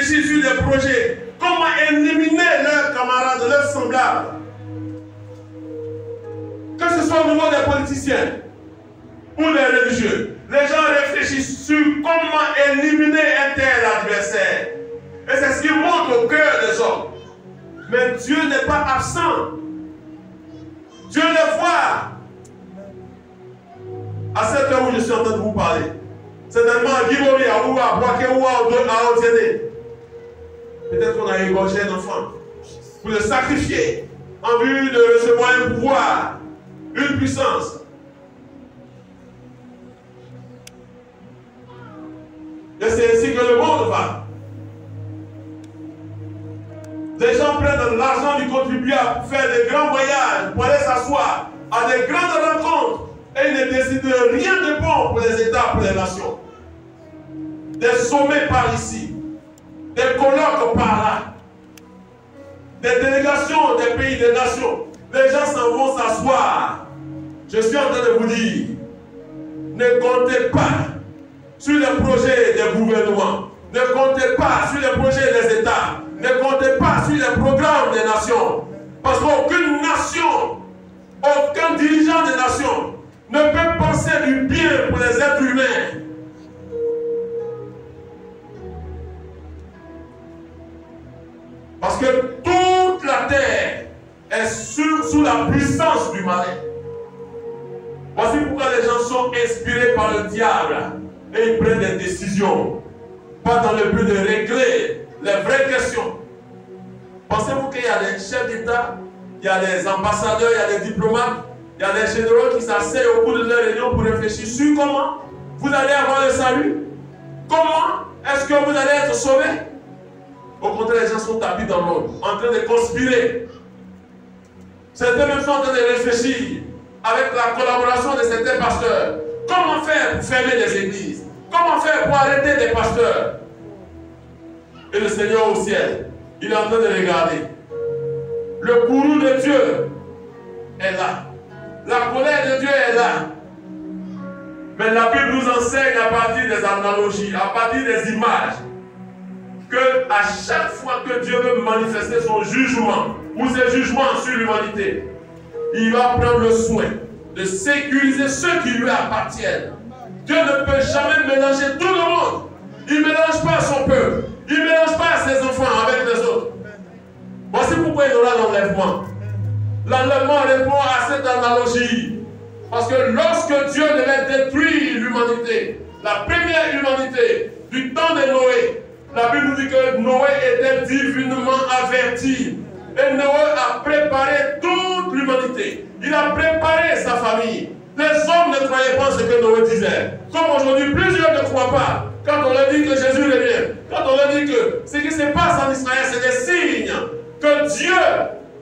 réfléchir sur des projets. Comment éliminer leurs camarades, leurs semblables. Que ce soit au niveau des politiciens ou des religieux. Les gens réfléchissent sur comment éliminer un tel adversaire. Et c'est ce qui monte au cœur des hommes. Mais Dieu n'est pas absent. Dieu le voit. À cette heure où je suis en train de vous parler, certainement à Guiboria ou à Boaké ou à Otiéné, peut-être qu'on a égorgé un enfant pour le sacrifier en vue de recevoir un pouvoir, une puissance. Et c'est ainsi que le monde va. Les gens prennent l'argent du contribuable pour faire des grands voyages, pour aller s'asseoir à des grandes rencontres. Et ils ne décident rien de bon pour les États, pour les nations. Des sommets par ici, des colloques par là, des délégations des pays, des nations. Les gens s'en vont s'asseoir. Je suis en train de vous dire, ne comptez pas sur les projets des gouvernements. Ne comptez pas sur les projets des États. Ne comptez pas sur les programmes des nations. Parce qu'aucune nation, aucun dirigeant des nations ne peut penser du bien pour les êtres humains. Parce que toute la terre est sous la puissance du malin. Voici pourquoi les gens sont inspirés par le diable et ils prennent des décisions, pas dans le but de régler les vraies questions. Pensez-vous qu'il y a des chefs d'État, il y a des ambassadeurs, il y a des diplomates, il y a des généraux qui s'asseyent au cours de leur réunion pour réfléchir sur comment vous allez avoir le salut? Comment est-ce que vous allez être sauvés? Au contraire, les gens sont tapis dans l'ombre, en train de conspirer. Certains même sont en train de réfléchir avec la collaboration de certains pasteurs. Comment faire pour fermer les églises? Comment faire pour arrêter des pasteurs? Et le Seigneur au ciel, il est en train de regarder. Le courroux de Dieu est là. La colère de Dieu est là. Mais la Bible nous enseigne à partir des analogies, à partir des images, que à chaque fois que Dieu veut manifester son jugement ou ses jugements sur l'humanité, il va prendre le soin de sécuriser ceux qui lui appartiennent. Dieu ne peut jamais mélanger tout le monde. Il ne mélange pas son peuple. Il ne mélange pas ses enfants avec les autres. Voici pourquoi il y aura l'enlèvement. L'enlèvement répond à cette analogie. Parce que lorsque Dieu devait détruire l'humanité, la première humanité du temps de Noé, la Bible nous dit que Noé était divinement averti. Et Noé a préparé toute l'humanité. Il a préparé sa famille. Les hommes ne croyaient pas ce que Noé disait. Comme aujourd'hui, plusieurs ne croient pas. Quand on leur dit que Jésus revient, quand on leur dit que ce qui se passe en Israël, c'est des signes que Dieu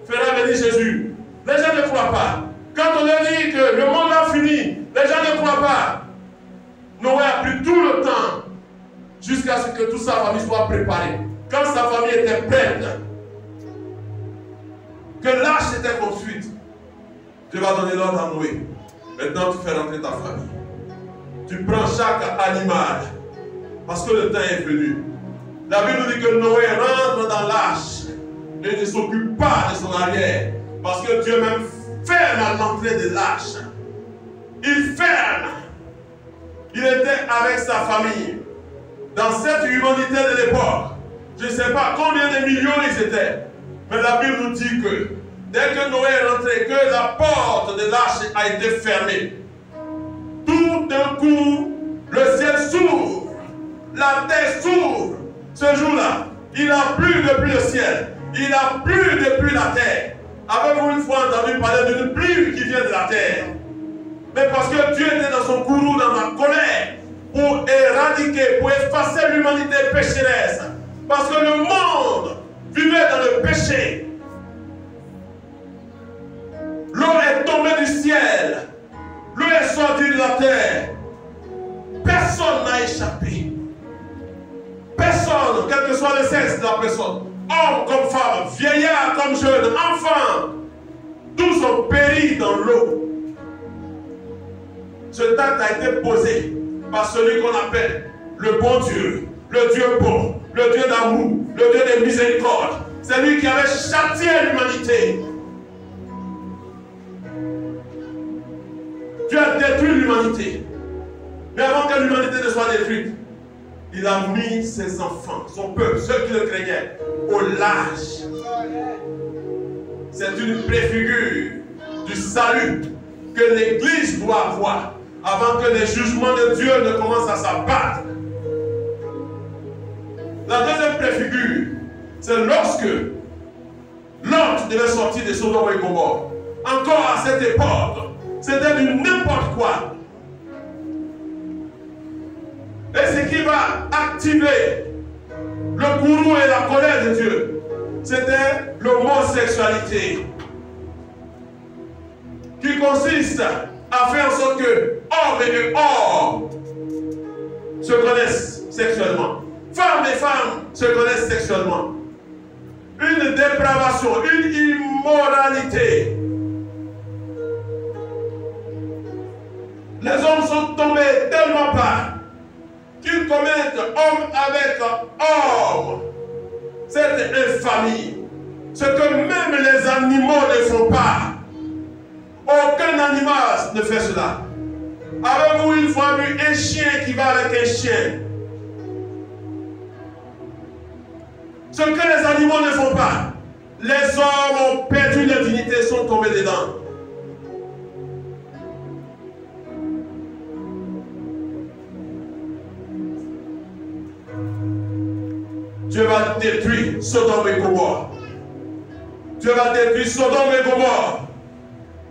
fera venir Jésus. Les gens ne croient pas. Quand on leur dit que le monde a fini, les gens ne croient pas. Noé a pris tout le temps jusqu'à ce que toute sa famille soit préparée. Quand sa famille était prête, que l'arche était construite, Dieu va donner l'ordre à Noé. Maintenant, tu fais rentrer ta famille. Tu prends chaque animal, parce que le temps est venu. La Bible nous dit que Noé rentre dans l'arche et ne s'occupe pas de son arrière, parce que Dieu même ferme à l'entrée de l'arche. Il ferme. Il était avec sa famille. Dans cette humanité de l'époque, je ne sais pas combien de millions ils étaient, mais la Bible nous dit que dès que Noé est rentré, que la porte de l'arche a été fermée, tout d'un coup, le ciel s'ouvre, la terre s'ouvre. Ce jour-là, il n'a plu depuis le ciel, il n'a plu depuis la terre. Avez-vous une fois entendu parler d'une pluie qui vient de la terre? Mais parce que Dieu était dans son courroux, dans la colère, pour éradiquer, pour effacer l'humanité pécheresse. Parce que le monde vivait dans le péché. L'eau est tombée du ciel. L'eau est sortie de la terre. Personne n'a échappé. Personne, quel que soit le sexe de la personne, homme comme femme, vieillard comme jeune, enfant, tous ont péri dans l'eau. Ce acte a été posé par celui qu'on appelle le bon Dieu, le Dieu bon, le Dieu d'amour, le Dieu de miséricorde. C'est lui qui avait châtié l'humanité. Dieu a détruit l'humanité. Mais avant que l'humanité ne soit détruite, il a mis ses enfants, son peuple, ceux qui le craignaient, au large. C'est une préfigure du salut que l'Église doit avoir avant que les jugements de Dieu ne commencent à s'abattre. La deuxième préfigure, c'est lorsque Lot devait sortir de Sodome et Gomorrhe. Encore à cette époque, c'était du n'importe quoi. Et ce qui va activer le courroux et la colère de Dieu, c'était l'homosexualité, qui consiste à faire en sorte que hommes et hommes se connaissent sexuellement. Femmes et femmes se connaissent sexuellement. Une dépravation, une immoralité. Les hommes sont tombés tellement bas qu'ils commettent homme avec homme cette infamie. Ce que même les animaux ne font pas. Aucun animal ne fait cela. Avez-vous une fois vu un chien qui va avec un chien? Ce que les animaux ne font pas. Les hommes ont perdu leur dignité, sont tombés dedans. Dieu va détruire Sodome et Gomorrhe. Dieu va détruire Sodome et Gomorrhe.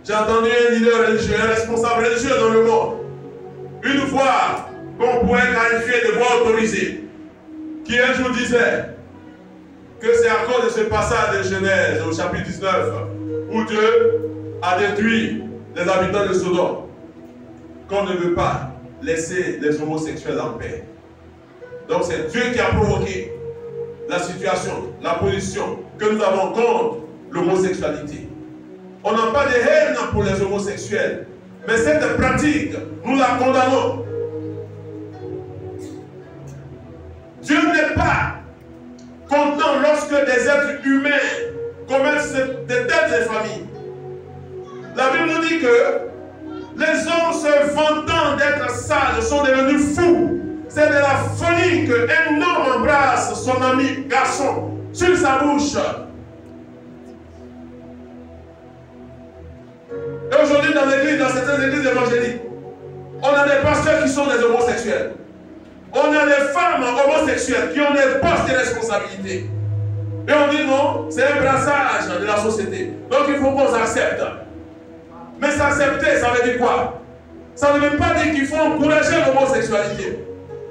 J'ai entendu un leader religieux, un responsable religieux dans le monde, une fois qu'on pourrait qualifier de voie autorisée, qui un jour disait que c'est à cause de ce passage de Genèse au chapitre 19 où Dieu a détruit les habitants de Sodome qu'on ne veut pas laisser les homosexuels en paix. Donc c'est Dieu qui a provoqué la situation, la position que nous avons contre l'homosexualité. On n'a pas de haine pour les homosexuels, mais cette pratique, nous la condamnons. Dieu n'est pas content lorsque des êtres humains commettent de telles infamies. La Bible nous dit que les hommes se vantant d'être sages sont devenus fous. C'est de la folie qu'un homme embrasse son ami garçon sur sa bouche. Et aujourd'hui dans l'église, dans certaines églises évangéliques, on a des pasteurs qui sont des homosexuels. On a des femmes homosexuelles qui ont des postes de responsabilité. Et on dit non, c'est un brassage de la société. Donc il faut qu'on s'accepte. Mais s'accepter, ça veut dire quoi? Ça ne veut pas dire qu'il faut encourager l'homosexualité.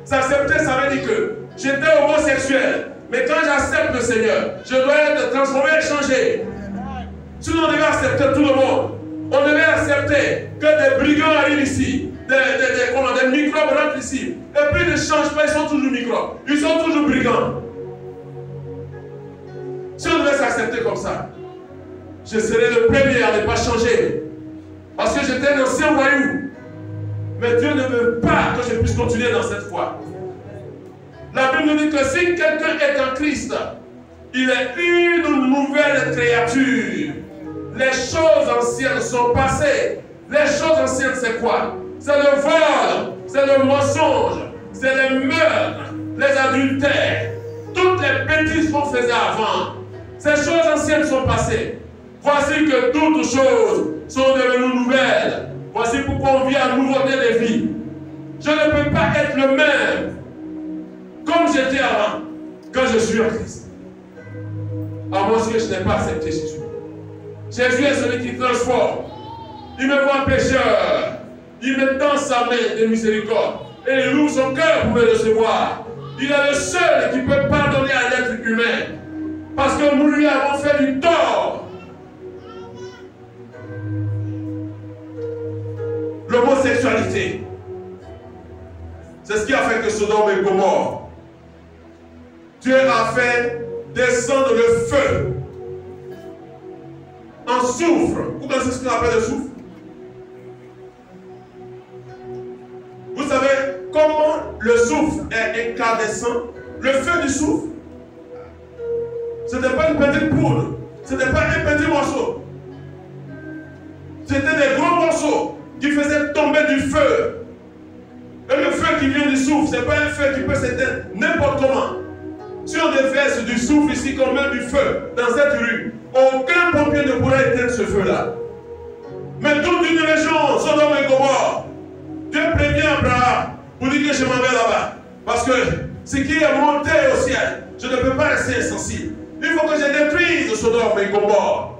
S'accepter, ça veut dire que j'étais homosexuel, mais quand j'accepte le Seigneur, je dois être transformé et changé. Sinon, on devait accepter tout le monde. On devait accepter que des brigands arrivent ici, des microbes rentrent ici, et puis ils ne changent pas, ils sont toujours microbes, ils sont toujours brigands. Si on devait s'accepter comme ça, je serais le premier à ne pas changer, parce que j'étais un ancien voyou. Mais Dieu ne veut pas que je puisse continuer dans cette foi. La Bible nous dit que si quelqu'un est en Christ, il est une nouvelle créature. Les choses anciennes sont passées. Les choses anciennes, c'est quoi? C'est le vol, c'est le mensonge, c'est les meurtres, les adultères, toutes les bêtises qu'on faisait avant. Ces choses anciennes sont passées. Voici que toutes choses sont devenues nouvelles. Voici pourquoi on vit à nouveauté de vie. Je ne peux pas être le même comme j'étais avant quand je suis en Christ. À moins que je n'ai pas accepté Jésus. Jésus est celui qui transforme. Il me voit pécheur. Il me tend sa main de miséricorde. Et il ouvre son cœur pour me recevoir. Il est le seul qui peut pardonner à l'être humain. Parce que nous lui avons fait du tort. L'homosexualité, c'est ce qui a fait que Sodome et Gomorrhe, Dieu a fait descendre le feu en soufre. Vous connaissez ce qu'on appelle le soufre? Vous savez comment le soufre est incandescent? Le feu du soufre, une petite poudre. Ce n'était pas un petit morceau. C'était des gros morceaux qui faisaient tomber du feu. Et le feu qui vient du souffle, ce n'est pas un feu qui peut s'éteindre n'importe comment. Si on déverse du souffle ici, qu'on met du feu dans cette rue, aucun pompier ne pourra éteindre ce feu-là. Mais toute une région, Sodome et Gomorrhe, Dieu prévient Abraham pour dire que je m'en vais là-bas. Parce que ce qui est monté au ciel, je ne peux pas rester insensible. Il faut que je détruise Sodome et Gomorrhe.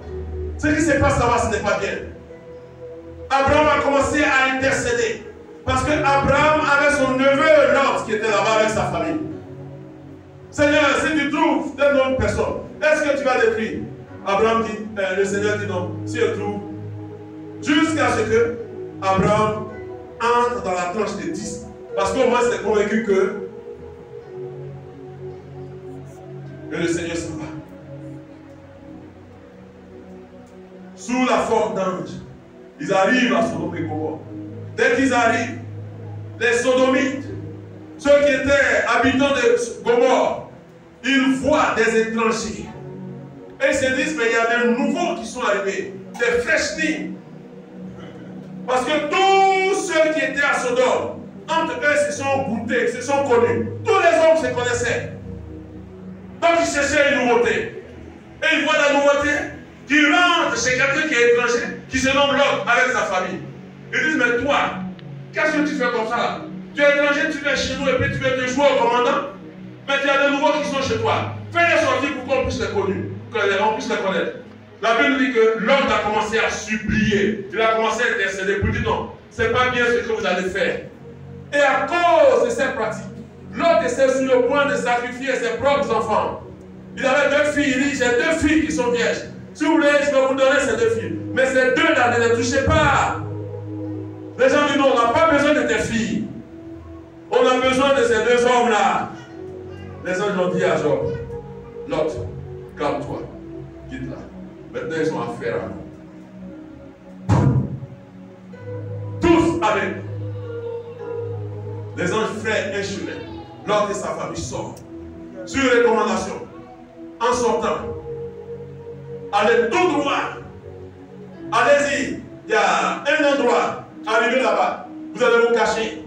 Ce qui se passe là-bas, ce n'est pas bien. Abraham a commencé à intercéder. Parce que Abraham avait son neveu Lot qui était là-bas avec sa famille. Seigneur, si tu trouves telle autre personne, est-ce que tu vas détruire? Abraham dit, le Seigneur dit non, si je trouve. Jusqu'à ce que Abraham entre dans la tranche de 10. Parce qu'au moins c'est convaincu que le Seigneur s'en va. Sous la forme d'ange, ils arrivent à Sodome et Gomorrhe. Dès qu'ils arrivent, les sodomites, ceux qui étaient habitants de Gomorre, ils voient des étrangers. Et ils se disent, mais il y a des nouveaux qui sont arrivés, des fraîchis. Parce que tous ceux qui étaient à Sodome, entre eux, se sont goûtés, se sont connus. Tous les hommes se connaissaient. Donc ils cherchaient une nouveauté. Et ils voient la nouveauté qui rentre chez quelqu'un qui est étranger, qui se nomme Lot avec sa famille. Ils disent, mais toi, qu'est-ce que tu fais comme ça? Tu es étranger, tu viens chez nous et puis tu viens te jouer au commandant. Mais tu as des nouveaux qui sont chez toi. Fais-les sortir pour qu'on puisse les connaître. La Bible dit que l'homme a commencé à supplier. Il a commencé à intercéder pour dire non, ce n'est pas bien ce que vous allez faire. Et à cause de cette pratique, l'homme était sur le point de sacrifier ses propres enfants. Il avait 2 filles. Il dit, j'ai 2 filles qui sont vierges. Si vous voulez, je vais vous donner ces 2 filles. Mais ces 2-là, ne les touchez pas. Les gens disent non, on n'a pas besoin de tes filles. On a besoin de ces 2 hommes-là. Les anges ont dit à Job, Lot, calme-toi, quitte-la. Maintenant, ils ont affaire à nous. Tous avec les anges frères un chemin. Lot et sa famille sortent. Sur recommandation, en sortant, allez tout droit. Allez-y, il y a un endroit, arrivez là-bas, vous allez vous cacher.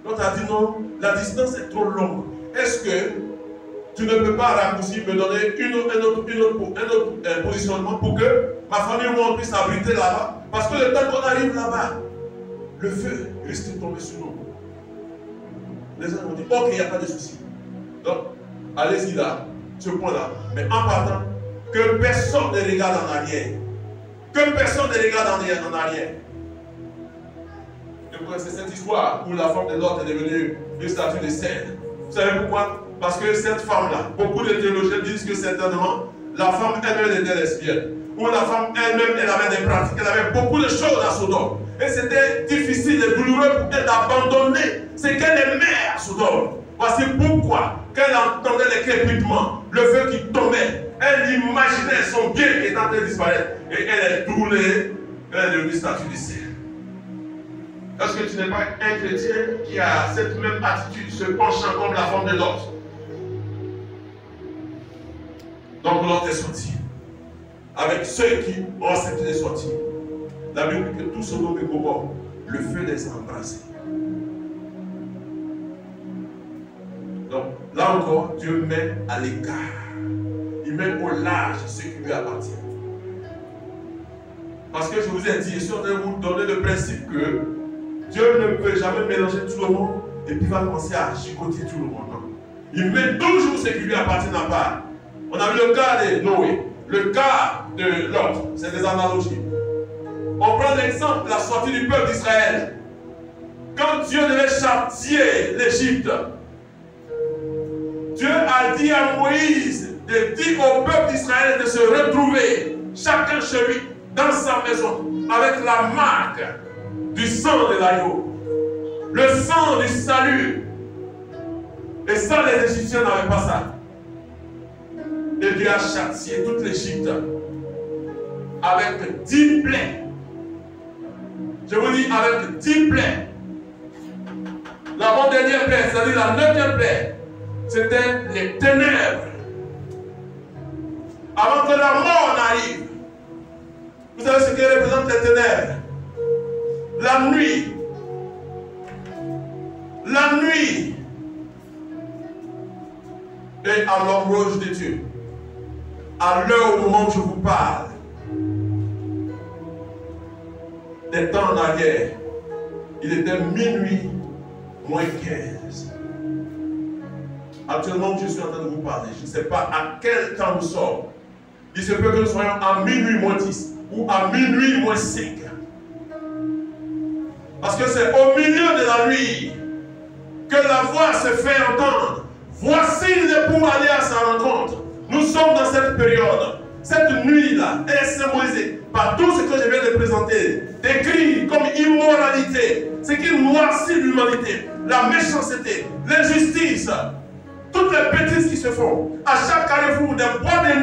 L'autre a dit non, la distance est trop longue. Est-ce que tu ne peux pas raccourcir, me donner un autre positionnement pour que ma famille ou moi puisse abriter là-bas? Parce que le temps qu'on arrive là-bas, le feu risque de tomber sur nous. Les gens ont dit, ok, il n'y a pas de souci. Donc, allez-y là, ce point-là. Mais en partant, que personne ne regarde en arrière. Que personne ne regarde en arrière. C'est cette histoire où la femme de Lot est devenue une statue de scène. Vous savez pourquoi? Parce que cette femme-là, beaucoup de théologiens disent que certainement, la femme elle-même était lesbienne. Ou la femme elle-même, elle avait des pratiques, elle avait beaucoup de choses à Sodome. Et c'était difficile et douloureux pour elle d'abandonner ce qu'elle aimait à Sodome. Voici pourquoi, quand elle entendait les crépitements, le feu qui tombait, elle imaginait son bien qui était en train de disparaître. Et elle est tournée, elle est devenue statue de scène. Est-ce que tu n'es pas un chrétien qui a cette même attitude, se penchant comme la femme de Lot? Donc Lot est sorti. Avec ceux qui ont accepté de sortir. La Bible dit que tout Sodome et Gomorrhe, le feu les a embrassés. Donc là encore, Dieu met à l'écart. Il met au large ce qui lui appartient. Parce que je vous ai dit, je suis en train de vous donner le principe que Dieu ne peut jamais mélanger tout le monde et puis va commencer à chicoter tout le monde. Non. Il met toujours ce qui lui appartient à part. On a vu le cas de Noé, le cas de Lot, c'est des analogies. On prend l'exemple de la sortie du peuple d'Israël. Quand Dieu devait châtier l'Égypte, Dieu a dit à Moïse de dire au peuple d'Israël de se retrouver, chacun chez lui, dans sa maison, avec la marque du sang de l'agneau, le sang du salut. Et ça, les Égyptiens n'avaient pas ça. Et Dieu a châtié toute l'Égypte avec 10 plaies. Je vous dis, avec 10 plaies. L'avant-dernière plaie, c'est-à-dire la 9e plaie, c'était les ténèbres. la mort arrive. Vous savez ce que représente les ténèbres? La nuit. La nuit. Et à l'horloge de Dieu, à l'heure au moment où je vous parle, des temps en arrière, il était minuit moins 15. Actuellement, je suis en train de vous parler. Je ne sais pas à quel temps nous sommes. Il se peut que nous soyons à minuit moins 10 ou à minuit moins 5. Parce que c'est au milieu de la nuit que la voix se fait entendre. Voici l'époux aller à sa rencontre. Nous sommes dans cette période. Cette nuit-là, elle est symbolisée par tout ce que je viens de présenter, décrit comme immoralité, ce qui noircit l'humanité, la méchanceté, l'injustice, toutes les bêtises qui se font. À chaque carrefour, des bois de